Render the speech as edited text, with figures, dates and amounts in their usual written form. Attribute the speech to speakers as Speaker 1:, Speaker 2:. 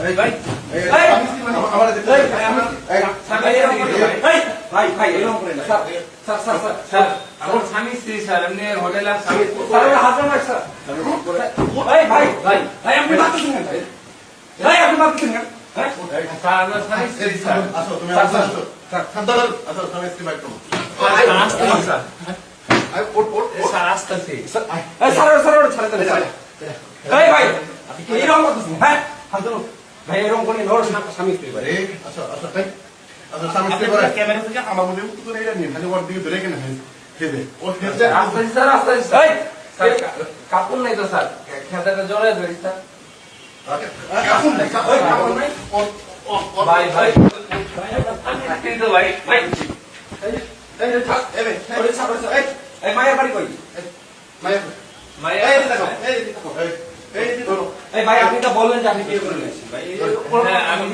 Speaker 1: এই ভাই ভাই এরকম করেন না স্যার স্যার স্যার স্যার আমার স্বামী স্ত্রী স্যার এমনি হোটেল আর স্বামী স্যার হাজার ভাই স্যার ভাই ভাই ভাই ভাই আপনি মারতেছেন কেন ভাই আপনি মারতেছেন কেন স্যার আমার স্বামী স্ত্রী স্যার
Speaker 2: আসো তুমি আসো স্যার খাদ্দার আসো স্বামী স্ত্রী বাইক করো
Speaker 1: স্যার
Speaker 2: আই ওট ওট
Speaker 1: স্যার আসতেছি স্যার স্যার স্যার ছাড়ে দেন স্যার এই ভাই আপনি কি এরকম করতেছেন হ্যাঁ হাত ধরুন ভাই এরকম করে নর স্বামী স্ত্রী ভাই
Speaker 2: আসো আসো তাই আসো স্বামী স্ত্রী করে ক্যামেরা থেকে আমার মধ্যে উত্তর করে এটা নিয়ে খালি ওর দিকে ধরে কেন হেদে ও হেদে
Speaker 1: আসতেছি স্যার আসতেছি স্যার স্যার কাপড় নাই তো স্যার খেতাটা জোরে ধরি স্যার
Speaker 2: কাপড় নাই কাপড় নাই
Speaker 1: ভাই ভাই কিন্তু ভাই ভাই
Speaker 2: এই থাক এই
Speaker 1: ওরে ছাড়ো এই এই মায়ের বাড়ি কই
Speaker 2: মায়া
Speaker 1: মায়ের
Speaker 2: এই দেখো এই দেখো এই দেখো
Speaker 1: এই ভাই আপনি তো বললেন যে আপনি বিয়ে করে নিয়েছেন ভাই আমি